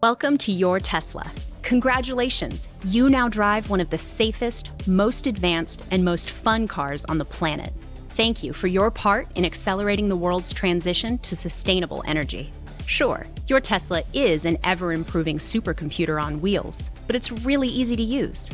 Welcome to your Tesla. Congratulations, you now drive one of the safest, most advanced, and most fun cars on the planet. Thank you for your part in accelerating the world's transition to sustainable energy. Sure, your Tesla is an ever-improving supercomputer on wheels, but it's really easy to use.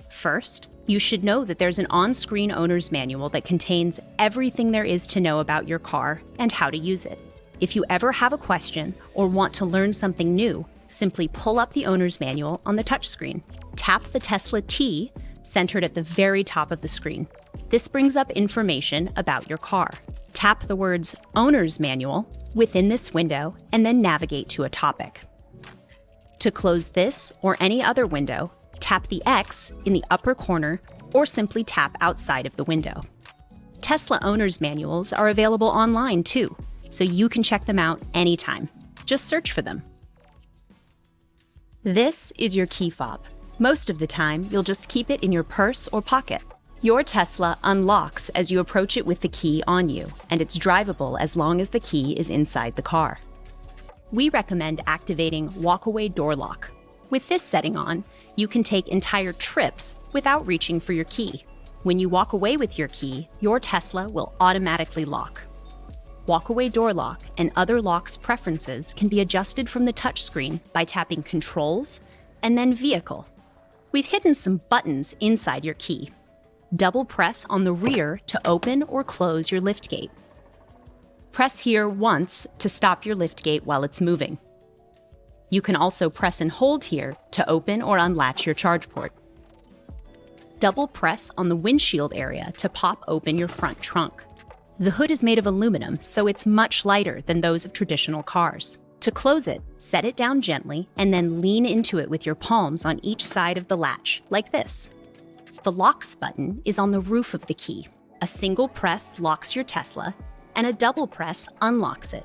First, you should know that there's an on-screen owner's manual that contains everything there is to know about your car and how to use it. If you ever have a question or want to learn something new, simply pull up the owner's manual on the touchscreen. Tap the Tesla T centered at the very top of the screen. This brings up information about your car. Tap the words Owner's Manual within this window and then navigate to a topic. To close this or any other window, tap the X in the upper corner or simply tap outside of the window. Tesla owner's manuals are available online too, so you can check them out anytime. Just search for them. This is your key fob. Most of the time, you'll just keep it in your purse or pocket. Your Tesla unlocks as you approach it with the key on you, and it's drivable as long as the key is inside the car. We recommend activating walk-away door lock. With this setting on, you can take entire trips without reaching for your key. When you walk away with your key, your Tesla will automatically lock. Walk-away door lock and other locks preferences can be adjusted from the touchscreen by tapping Controls and then Vehicle. We've hidden some buttons inside your key. Double press on the rear to open or close your liftgate. Press here once to stop your liftgate while it's moving. You can also press and hold here to open or unlatch your charge port. Double press on the windshield area to pop open your front trunk. The hood is made of aluminum, so it's much lighter than those of traditional cars. To close it, set it down gently and then lean into it with your palms on each side of the latch, like this. The locks button is on the roof of the key. A single press locks your Tesla, and a double press unlocks it.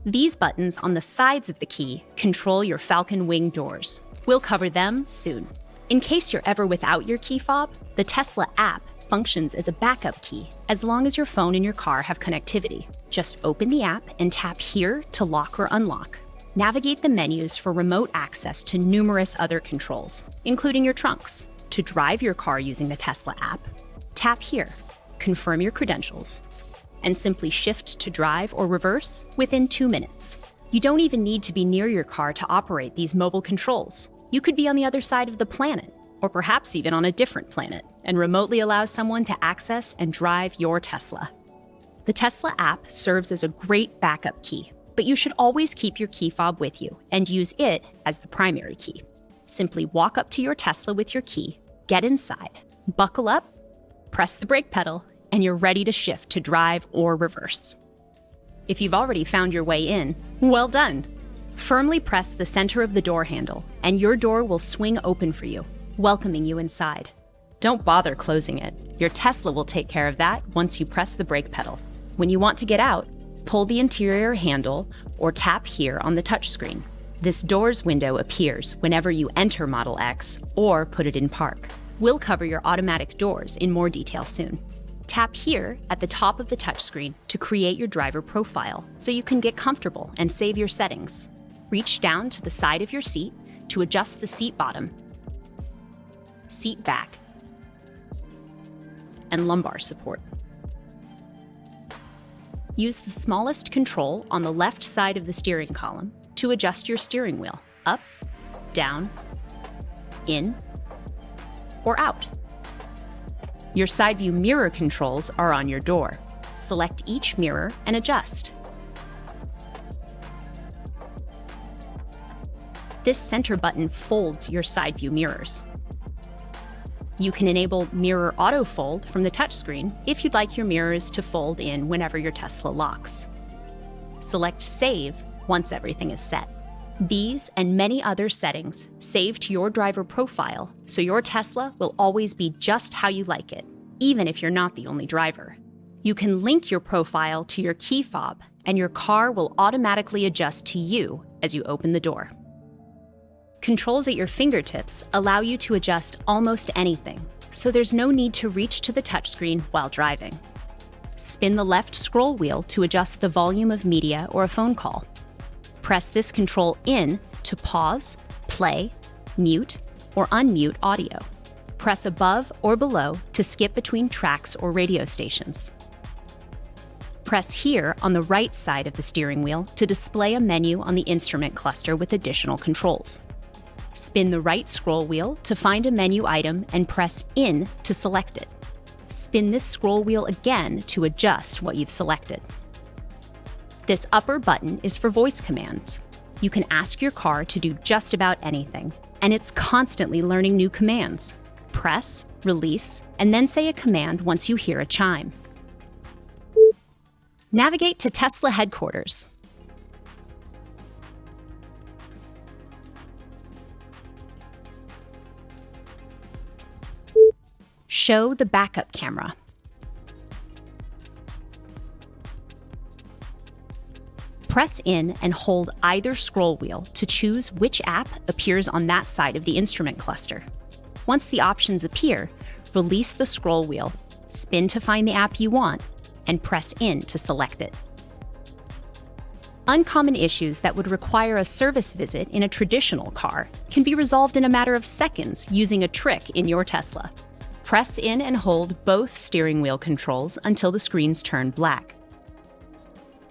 These buttons on the sides of the key control your Falcon Wing doors. We'll cover them soon. In case you're ever without your key fob, the Tesla app functions as a backup key as long as your phone and your car have connectivity. Just open the app and tap here to lock or unlock. Navigate the menus for remote access to numerous other controls, including your trunks. To drive your car using the Tesla app, tap here, confirm your credentials, and simply shift to drive or reverse within 2 minutes. You don't even need to be near your car to operate these mobile controls. You could be on the other side of the planet, or perhaps even on a different planet, and remotely allow someone to access and drive your Tesla. The Tesla app serves as a great backup key, but you should always keep your key fob with you and use it as the primary key. Simply walk up to your Tesla with your key, get inside, buckle up, press the brake pedal, and you're ready to shift to drive or reverse. If you've already found your way in, well done! Firmly press the center of the door handle, and your door will swing open for you, welcoming you inside. Don't bother closing it. Your Tesla will take care of that once you press the brake pedal. When you want to get out, pull the interior handle or tap here on the touchscreen. This doors window appears whenever you enter Model X or put it in park. We'll cover your automatic doors in more detail soon. Tap here at the top of the touchscreen to create your driver profile so you can get comfortable and save your settings. Reach down to the side of your seat to adjust the seat bottom, seat back, and lumbar support. Use the smallest control on the left side of the steering column to adjust your steering wheel up, down, in, or out. Your side view mirror controls are on your door. Select each mirror and adjust. This center button folds your side view mirrors. You can enable Mirror Auto Fold from the touchscreen if you'd like your mirrors to fold in whenever your Tesla locks. Select Save once everything is set. These and many other settings save to your driver profile, so your Tesla will always be just how you like it, even if you're not the only driver. You can link your profile to your key fob, and your car will automatically adjust to you as you open the door. Controls at your fingertips allow you to adjust almost anything, so there's no need to reach to the touchscreen while driving. Spin the left scroll wheel to adjust the volume of media or a phone call. Press this control in to pause, play, mute, or unmute audio. Press above or below to skip between tracks or radio stations. Press here on the right side of the steering wheel to display a menu on the instrument cluster with additional controls. Spin the right scroll wheel to find a menu item and press in to select it. Spin this scroll wheel again to adjust what you've selected. This upper button is for voice commands. You can ask your car to do just about anything, and it's constantly learning new commands. Press, release, and then say a command once you hear a chime. Navigate to Tesla headquarters. Show the backup camera. Press in and hold either scroll wheel to choose which app appears on that side of the instrument cluster. Once the options appear, release the scroll wheel, spin to find the app you want, and press in to select it. Uncommon issues that would require a service visit in a traditional car can be resolved in a matter of seconds using a trick in your Tesla. Press in and hold both steering wheel controls until the screens turn black.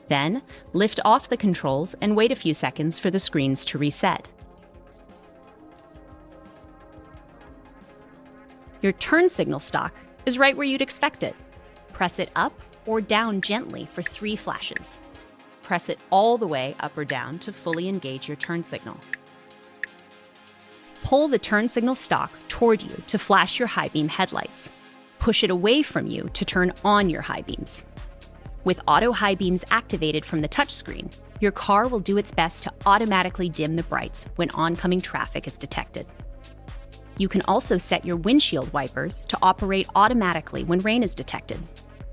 Then, lift off the controls and wait a few seconds for the screens to reset. Your turn signal stalk is right where you'd expect it. Press it up or down gently for 3 flashes. Press it all the way up or down to fully engage your turn signal. Pull the turn signal stalk toward you to flash your high beam headlights. Push it away from you to turn on your high beams. With auto high beams activated from the touchscreen, your car will do its best to automatically dim the brights when oncoming traffic is detected. You can also set your windshield wipers to operate automatically when rain is detected.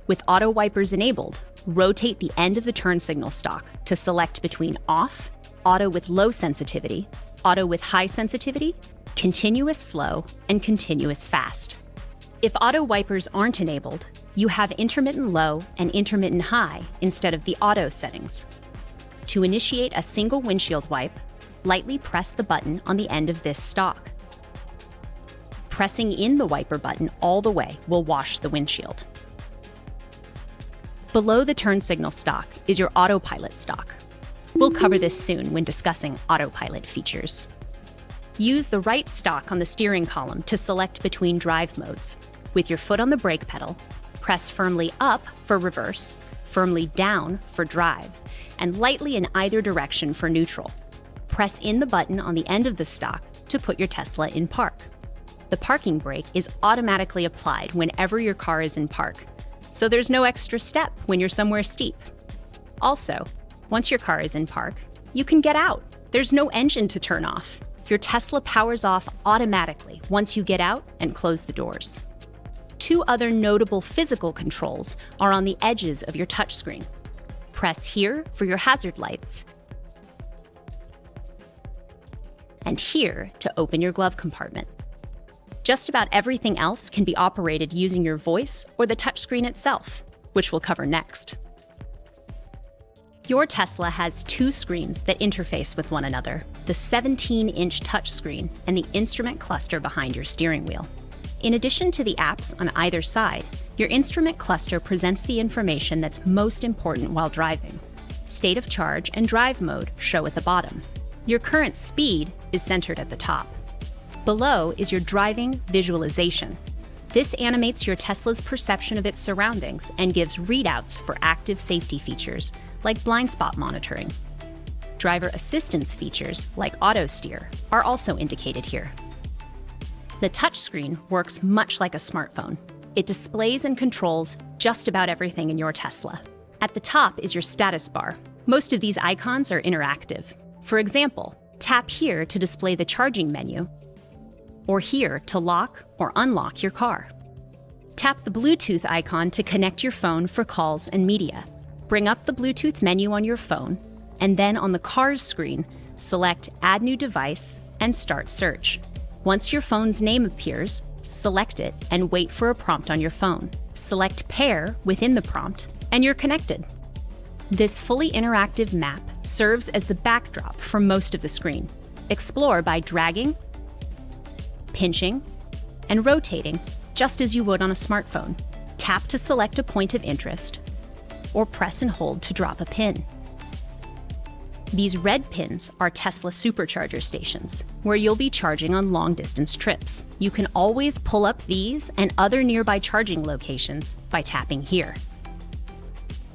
With auto wipers enabled, rotate the end of the turn signal stalk to select between off, auto with low sensitivity, auto with high sensitivity, continuous slow, and continuous fast. If auto wipers aren't enabled, you have intermittent low and intermittent high instead of the auto settings. To initiate a single windshield wipe, lightly press the button on the end of this stalk. Pressing in the wiper button all the way will wash the windshield. Below the turn signal stalk is your autopilot stalk. We'll cover this soon when discussing autopilot features. Use the right stalk on the steering column to select between drive modes. With your foot on the brake pedal, press firmly up for reverse, firmly down for drive, and lightly in either direction for neutral. Press in the button on the end of the stalk to put your Tesla in park. The parking brake is automatically applied whenever your car is in park, so there's no extra step when you're somewhere steep. Also, once your car is in park, you can get out. There's no engine to turn off. Your Tesla powers off automatically once you get out and close the doors. 2 other notable physical controls are on the edges of your touchscreen. Press here for your hazard lights, and here to open your glove compartment. Just about everything else can be operated using your voice or the touchscreen itself, which we'll cover next. Your Tesla has 2 screens that interface with one another, the 17-inch touchscreen and the instrument cluster behind your steering wheel. In addition to the apps on either side, your instrument cluster presents the information that's most important while driving. State of charge and drive mode show at the bottom. Your current speed is centered at the top. Below is your driving visualization. This animates your Tesla's perception of its surroundings and gives readouts for active safety features like blind spot monitoring. Driver assistance features like auto steer are also indicated here. The touchscreen works much like a smartphone. It displays and controls just about everything in your Tesla. At the top is your status bar. Most of these icons are interactive. For example, tap here to display the charging menu, or here to lock or unlock your car. Tap the Bluetooth icon to connect your phone for calls and media. Bring up the Bluetooth menu on your phone, and then on the car's screen, select Add New Device and Start Search. Once your phone's name appears, select it and wait for a prompt on your phone. Select Pair within the prompt, and you're connected. This fully interactive map serves as the backdrop for most of the screen. Explore by dragging, pinching, and rotating, just as you would on a smartphone. Tap to select a point of interest, or press and hold to drop a pin. These red pins are Tesla supercharger stations, where you'll be charging on long-distance trips. You can always pull up these and other nearby charging locations by tapping here.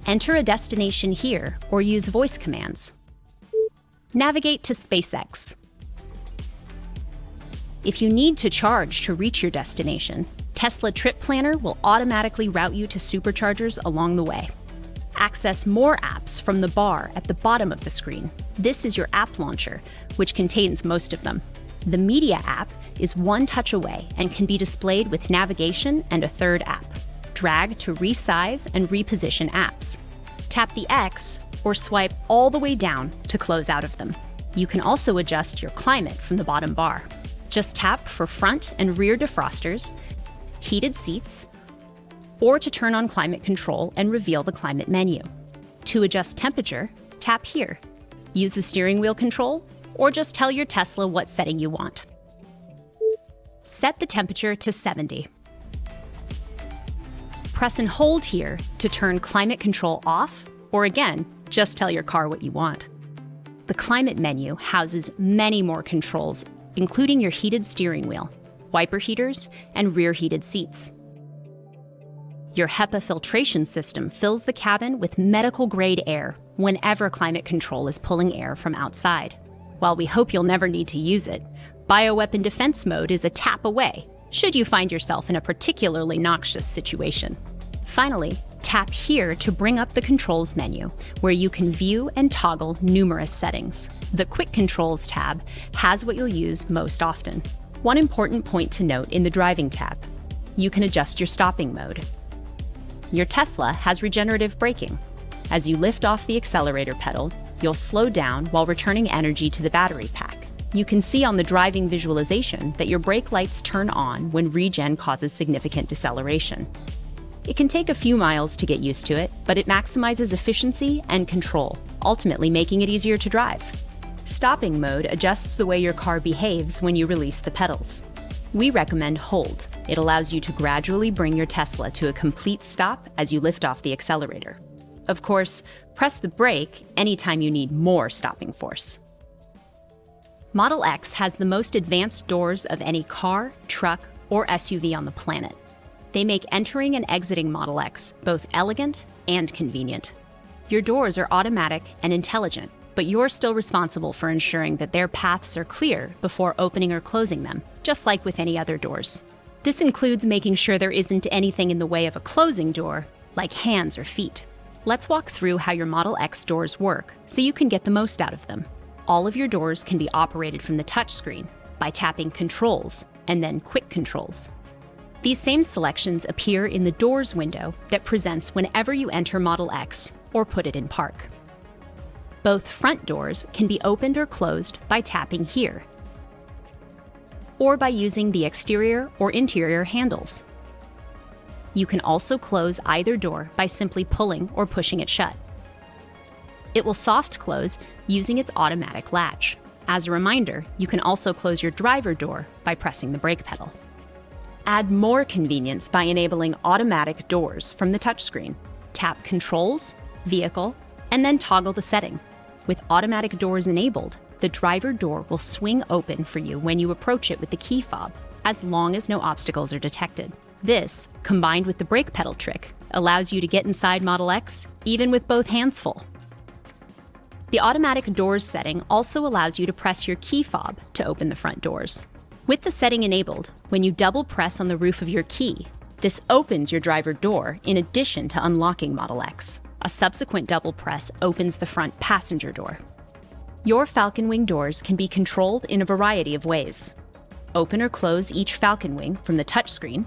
Enter a destination here or use voice commands. Navigate to SpaceX. If you need to charge to reach your destination, Tesla Trip Planner will automatically route you to superchargers along the way. Access more apps from the bar at the bottom of the screen. This is your app launcher, which contains most of them. The Media app is one touch away and can be displayed with navigation and a third app. Drag to resize and reposition apps. Tap the X or swipe all the way down to close out of them. You can also adjust your climate from the bottom bar. Just tap for front and rear defrosters, heated seats, or to turn on climate control and reveal the climate menu. To adjust temperature, tap here. Use the steering wheel control, or just tell your Tesla what setting you want. Set the temperature to 70. Press and hold here to turn climate control off, or again, just tell your car what you want. The climate menu houses many more controls, including your heated steering wheel, wiper heaters, and rear heated seats. Your HEPA filtration system fills the cabin with medical-grade air whenever climate control is pulling air from outside. While we hope you'll never need to use it, bioweapon defense mode is a tap away, should you find yourself in a particularly noxious situation. Finally, tap here to bring up the controls menu, where you can view and toggle numerous settings. The Quick Controls tab has what you'll use most often. One important point to note in the Driving tab: you can adjust your stopping mode. Your Tesla has regenerative braking. As you lift off the accelerator pedal, you'll slow down while returning energy to the battery pack. You can see on the driving visualization that your brake lights turn on when regen causes significant deceleration. It can take a few miles to get used to it, but it maximizes efficiency and control, ultimately making it easier to drive. Stopping mode adjusts the way your car behaves when you release the pedals. We recommend hold. It allows you to gradually bring your Tesla to a complete stop as you lift off the accelerator. Of course, press the brake anytime you need more stopping force. Model X has the most advanced doors of any car, truck, or SUV on the planet. They make entering and exiting Model X both elegant and convenient. Your doors are automatic and intelligent, but you're still responsible for ensuring that their paths are clear before opening or closing them, just like with any other doors. This includes making sure there isn't anything in the way of a closing door, like hands or feet. Let's walk through how your Model X doors work so you can get the most out of them. All of your doors can be operated from the touchscreen by tapping Controls and then Quick Controls. These same selections appear in the Doors window that presents whenever you enter Model X or put it in park. Both front doors can be opened or closed by tapping here, or by using the exterior or interior handles. You can also close either door by simply pulling or pushing it shut. It will soft close using its automatic latch. As a reminder, you can also close your driver door by pressing the brake pedal. Add more convenience by enabling automatic doors from the touchscreen. Tap Controls, Vehicle, and then toggle the setting. With automatic doors enabled, the driver door will swing open for you when you approach it with the key fob, as long as no obstacles are detected. This, combined with the brake pedal trick, allows you to get inside Model X even with both hands full. The automatic doors setting also allows you to press your key fob to open the front doors. With the setting enabled, when you double press on the roof of your key, this opens your driver door in addition to unlocking Model X. A subsequent double press opens the front passenger door. Your Falcon Wing doors can be controlled in a variety of ways. Open or close each Falcon Wing from the touchscreen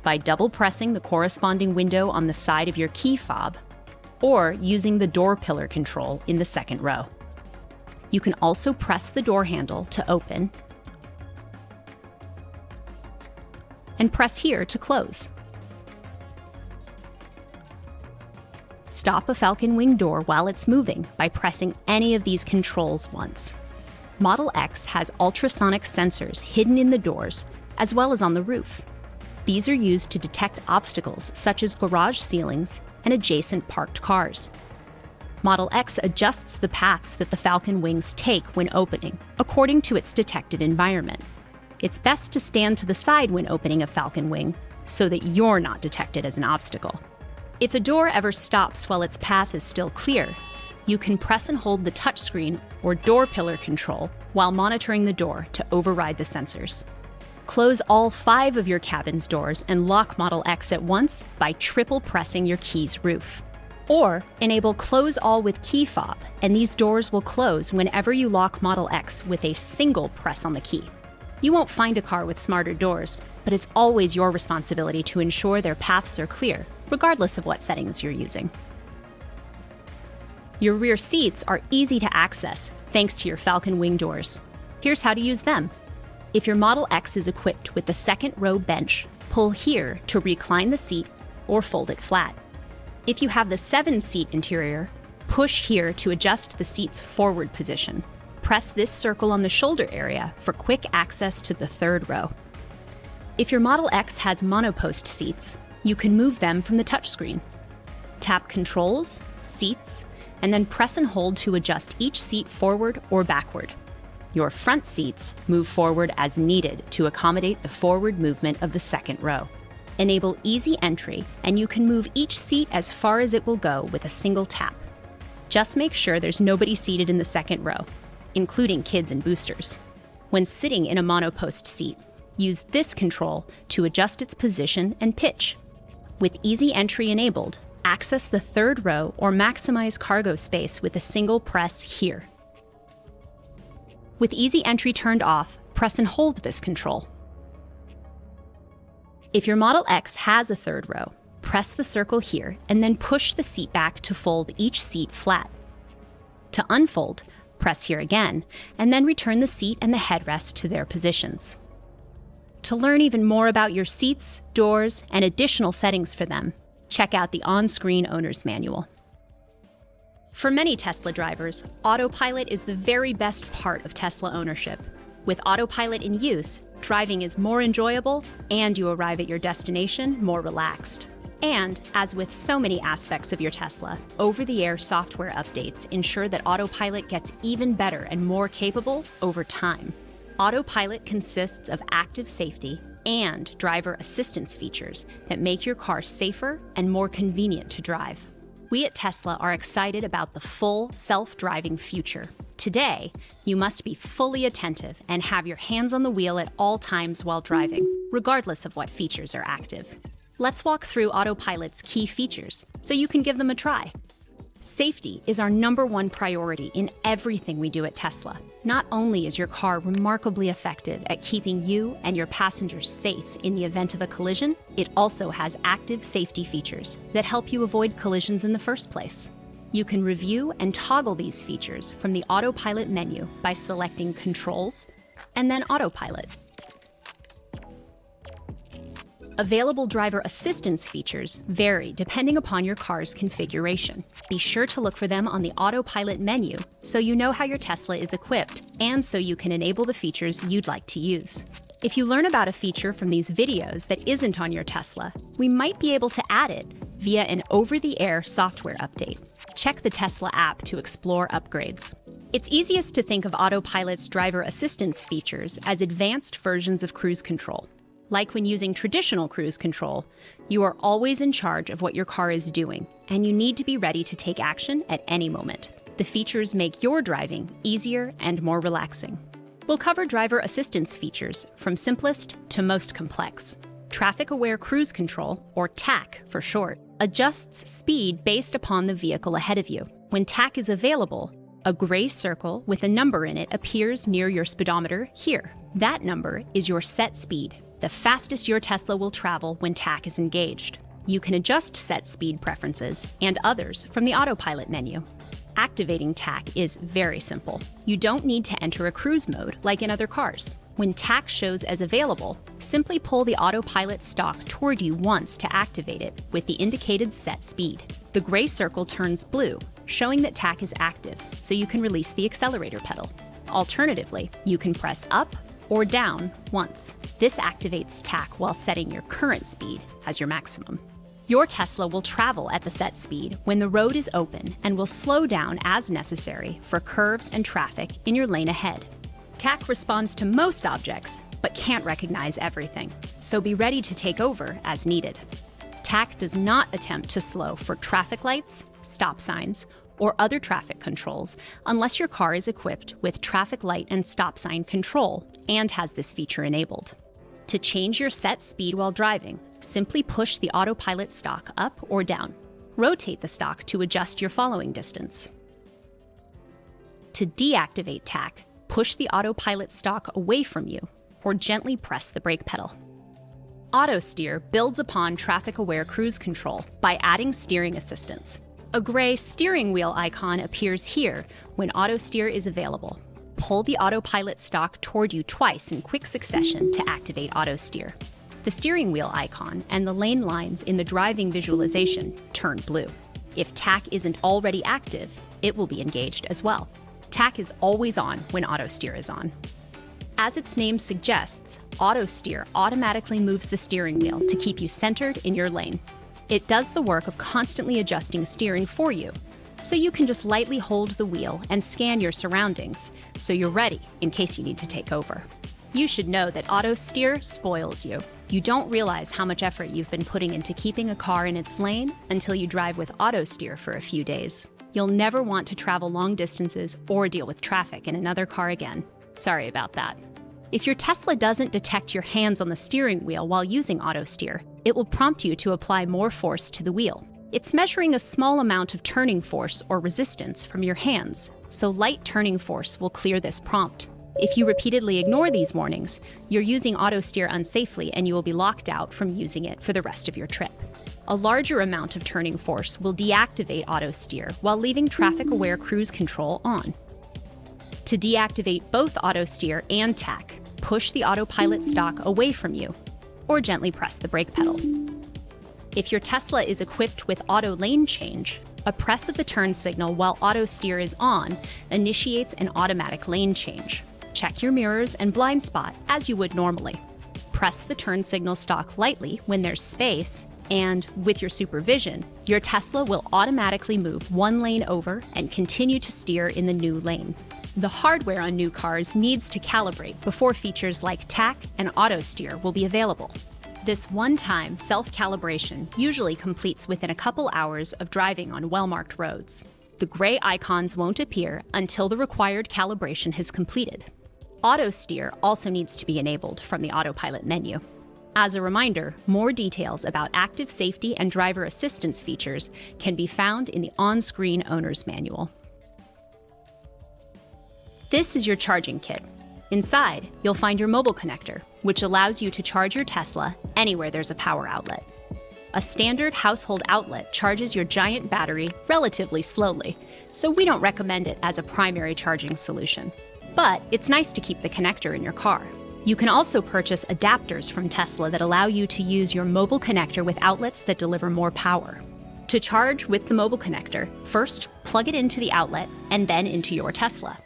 by double pressing the corresponding window on the side of your key fob, or using the door pillar control in the second row. You can also press the door handle to open and press here to close. Stop a Falcon Wing door while it's moving by pressing any of these controls once. Model X has ultrasonic sensors hidden in the doors as well as on the roof. These are used to detect obstacles such as garage ceilings and adjacent parked cars. Model X adjusts the paths that the Falcon Wings take when opening, according to its detected environment. It's best to stand to the side when opening a Falcon Wing so that you're not detected as an obstacle. If a door ever stops while its path is still clear, you can press and hold the touchscreen or door pillar control while monitoring the door to override the sensors. Close all 5 of your cabin's doors and lock Model X at once by triple pressing your key's roof. Or enable Close All with key fob, and these doors will close whenever you lock Model X with a single press on the key. You won't find a car with smarter doors, but it's always your responsibility to ensure their paths are clear, regardless of what settings you're using. Your rear seats are easy to access thanks to your Falcon Wing doors. Here's how to use them. If your Model X is equipped with the second row bench, pull here to recline the seat or fold it flat. If you have the 7-seat interior, push here to adjust the seat's forward position. Press this circle on the shoulder area for quick access to the 3rd row. If your Model X has monopost seats, you can move them from the touchscreen. Tap Controls, Seats, and then press and hold to adjust each seat forward or backward. Your front seats move forward as needed to accommodate the forward movement of the 2nd row. Enable easy entry, and you can move each seat as far as it will go with a single tap. Just make sure there's nobody seated in the 2nd row, including kids and boosters. When sitting in a monopost seat, use this control to adjust its position and pitch. With easy entry enabled, access the 3rd row or maximize cargo space with a single press here. With easy entry turned off, press and hold this control. If your Model X has a 3rd row, press the circle here and then push the seat back to fold each seat flat. To unfold, press here again, and then return the seat and the headrest to their positions. To learn even more about your seats, doors, and additional settings for them, check out the on-screen owner's manual. For many Tesla drivers, autopilot is the very best part of Tesla ownership. With autopilot in use, driving is more enjoyable and you arrive at your destination more relaxed. And, as with so many aspects of your Tesla, over-the-air software updates ensure that autopilot gets even better and more capable over time. Autopilot consists of active safety and driver assistance features that make your car safer and more convenient to drive. We at Tesla are excited about the full self-driving future. Today, you must be fully attentive and have your hands on the wheel at all times while driving, regardless of what features are active. Let's walk through Autopilot's key features so you can give them a try. Safety is our #1 priority in everything we do at Tesla. Not only is your car remarkably effective at keeping you and your passengers safe in the event of a collision, it also has active safety features that help you avoid collisions in the first place. You can review and toggle these features from the Autopilot menu by selecting Controls and then Autopilot. Available driver assistance features vary depending upon your car's configuration. Be sure to look for them on the Autopilot menu so you know how your Tesla is equipped and so you can enable the features you'd like to use. If you learn about a feature from these videos that isn't on your Tesla, we might be able to add it via an over-the-air software update. Check the Tesla app to explore upgrades. It's easiest to think of Autopilot's driver assistance features as advanced versions of cruise control. Like when using traditional cruise control, you are always in charge of what your car is doing, and you need to be ready to take action at any moment. The features make your driving easier and more relaxing. We'll cover driver assistance features from simplest to most complex. Traffic-aware cruise control, or TAC for short, adjusts speed based upon the vehicle ahead of you. When TAC is available, a gray circle with a number in it appears near your speedometer here. That number is your set speed, the fastest your Tesla will travel when TAC is engaged. You can adjust set speed preferences and others from the Autopilot menu. Activating TAC is very simple. You don't need to enter a cruise mode like in other cars. When TAC shows as available, simply pull the autopilot stalk toward you once to activate it with the indicated set speed. The gray circle turns blue, showing that TAC is active, so you can release the accelerator pedal. Alternatively, you can press up or down once. This activates TAC while setting your current speed as your maximum. Your Tesla will travel at the set speed when the road is open and will slow down as necessary for curves and traffic in your lane ahead. TAC responds to most objects, but can't recognize everything, so be ready to take over as needed. TAC does not attempt to slow for traffic lights, stop signs, or other traffic controls unless your car is equipped with traffic light and stop sign control and has this feature enabled. To change your set speed while driving, simply push the autopilot stalk up or down. Rotate the stalk to adjust your following distance. To deactivate TAC, push the autopilot stalk away from you or gently press the brake pedal. Auto steer builds upon traffic-aware cruise control by adding steering assistance. A gray steering wheel icon appears here when auto steer is available. Pull the autopilot stalk toward you twice in quick succession to activate auto steer. The steering wheel icon and the lane lines in the driving visualization turn blue. If TAC isn't already active, it will be engaged as well. TAC is always on when auto steer is on. As its name suggests, auto steer automatically moves the steering wheel to keep you centered in your lane. It does the work of constantly adjusting steering for you, so you can just lightly hold the wheel and scan your surroundings, so you're ready in case you need to take over. You should know that auto steer spoils you. You don't realize how much effort you've been putting into keeping a car in its lane until you drive with auto steer for a few days. You'll never want to travel long distances or deal with traffic in another car again. Sorry about that. If your Tesla doesn't detect your hands on the steering wheel while using auto steer, it will prompt you to apply more force to the wheel. It's measuring a small amount of turning force or resistance from your hands, so light turning force will clear this prompt. If you repeatedly ignore these warnings, you're using auto steer unsafely and you will be locked out from using it for the rest of your trip. A larger amount of turning force will deactivate auto steer while leaving traffic-aware cruise control on. To deactivate both auto steer and TAC, push the autopilot stalk away from you, or gently press the brake pedal. If your Tesla is equipped with auto lane change, a press of the turn signal while auto steer is on initiates an automatic lane change. Check your mirrors and blind spot as you would normally. Press the turn signal stalk lightly when there's space, and with your supervision, your Tesla will automatically move one lane over and continue to steer in the new lane. The hardware on new cars needs to calibrate before features like TAC and auto steer will be available. This one-time self-calibration usually completes within a couple hours of driving on well-marked roads. The gray icons won't appear until the required calibration has completed. Auto steer also needs to be enabled from the autopilot menu. As a reminder, more details about active safety and driver assistance features can be found in the on-screen owner's manual. This is your charging kit. Inside, you'll find your mobile connector, which allows you to charge your Tesla anywhere there's a power outlet. A standard household outlet charges your giant battery relatively slowly, so we don't recommend it as a primary charging solution. But it's nice to keep the connector in your car. You can also purchase adapters from Tesla that allow you to use your mobile connector with outlets that deliver more power. To charge with the mobile connector, first plug it into the outlet and then into your Tesla.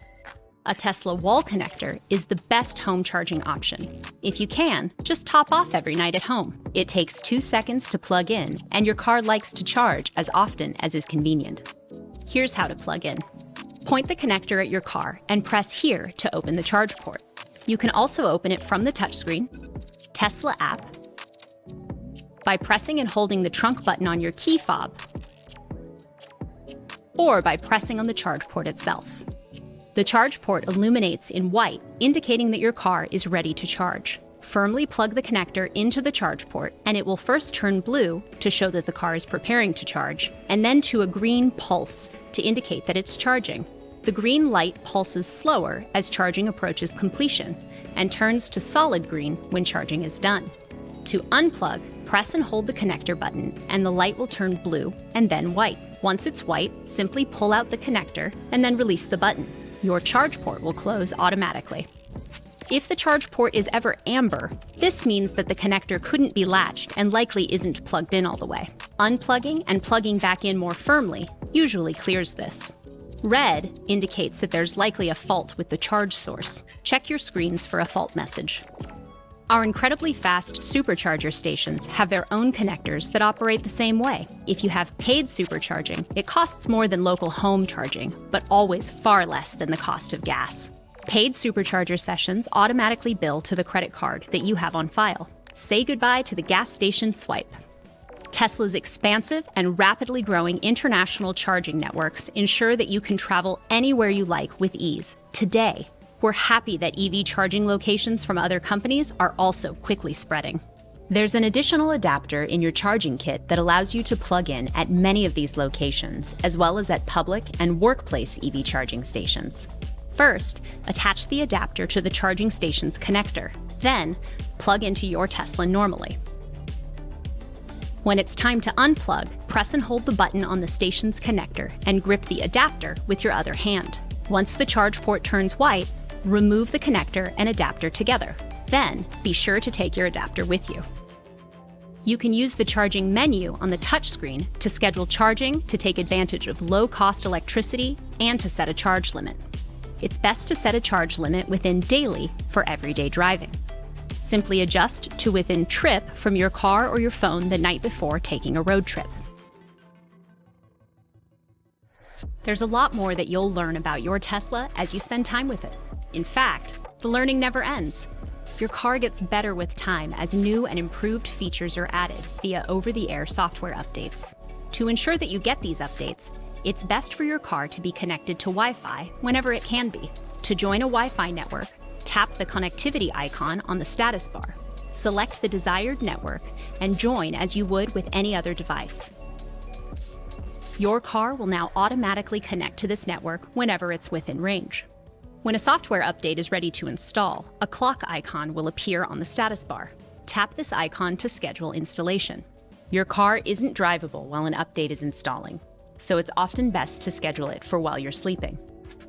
A Tesla wall connector is the best home charging option. If you can, just top off every night at home. It takes 2 seconds to plug in, and your car likes to charge as often as is convenient. Here's how to plug in. Point the connector at your car and press here to open the charge port. You can also open it from the touchscreen, Tesla app, by pressing and holding the trunk button on your key fob, or by pressing on the charge port itself. The charge port illuminates in white, indicating that your car is ready to charge. Firmly plug the connector into the charge port, and it will first turn blue to show that the car is preparing to charge, and then to a green pulse to indicate that it's charging. The green light pulses slower as charging approaches completion, and turns to solid green when charging is done. To unplug, press and hold the connector button, and the light will turn blue and then white. Once it's white, simply pull out the connector and then release the button. Your charge port will close automatically. If the charge port is ever amber, this means that the connector couldn't be latched and likely isn't plugged in all the way. Unplugging and plugging back in more firmly usually clears this. Red indicates that there's likely a fault with the charge source. Check your screens for a fault message. Our incredibly fast supercharger stations have their own connectors that operate the same way. If you have paid supercharging, it costs more than local home charging, but always far less than the cost of gas. Paid supercharger sessions automatically bill to the credit card that you have on file. Say goodbye to the gas station swipe. Tesla's expansive and rapidly growing international charging networks ensure that you can travel anywhere you like with ease. Today, we're happy that EV charging locations from other companies are also quickly spreading. There's an additional adapter in your charging kit that allows you to plug in at many of these locations, as well as at public and workplace EV charging stations. First, attach the adapter to the charging station's connector. Then, plug into your Tesla normally. When it's time to unplug, press and hold the button on the station's connector and grip the adapter with your other hand. Once the charge port turns white, remove the connector and adapter together. Then, be sure to take your adapter with you. You can use the charging menu on the touchscreen to schedule charging, to take advantage of low-cost electricity, and to set a charge limit. It's best to set a charge limit within daily for everyday driving. Simply adjust to within trip from your car or your phone the night before taking a road trip. There's a lot more that you'll learn about your Tesla as you spend time with it. In fact, the learning never ends. Your car gets better with time as new and improved features are added via over-the-air software updates. To ensure that you get these updates, it's best for your car to be connected to Wi-Fi whenever it can be. To join a Wi-Fi network, tap the connectivity icon on the status bar. Select the desired network and join as you would with any other device. Your car will now automatically connect to this network whenever it's within range. When a software update is ready to install, a clock icon will appear on the status bar. Tap this icon to schedule installation. Your car isn't drivable while an update is installing, so it's often best to schedule it for while you're sleeping.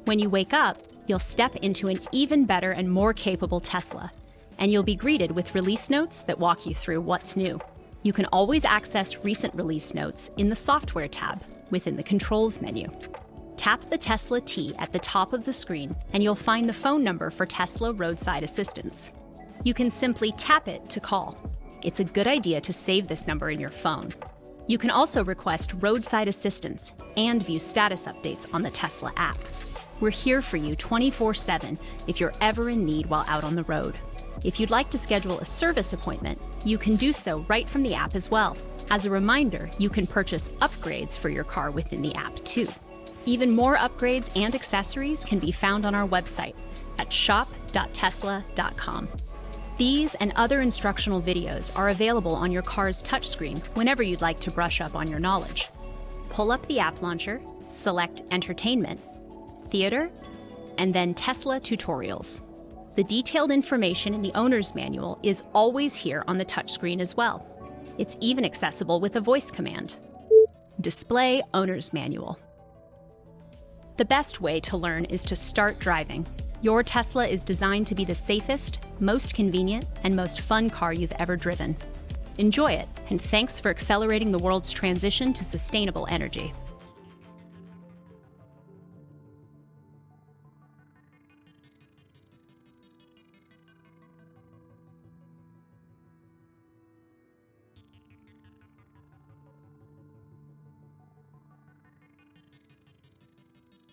When you wake up, you'll step into an even better and more capable Tesla, and you'll be greeted with release notes that walk you through what's new. You can always access recent release notes in the Software tab within the Controls menu. Tap the Tesla T at the top of the screen, and you'll find the phone number for Tesla Roadside Assistance. You can simply tap it to call. It's a good idea to save this number in your phone. You can also request roadside assistance and view status updates on the Tesla app. We're here for you 24/7 if you're ever in need while out on the road. If you'd like to schedule a service appointment, you can do so right from the app as well. As a reminder, you can purchase upgrades for your car within the app too. Even more upgrades and accessories can be found on our website at shop.tesla.com. These and other instructional videos are available on your car's touchscreen whenever you'd like to brush up on your knowledge. Pull up the app launcher, select Entertainment, Theater, and then Tesla Tutorials. The detailed information in the owner's manual is always here on the touchscreen as well. It's even accessible with a voice command. Display Owner's Manual. The best way to learn is to start driving. Your Tesla is designed to be the safest, most convenient, and most fun car you've ever driven. Enjoy it, and thanks for accelerating the world's transition to sustainable energy.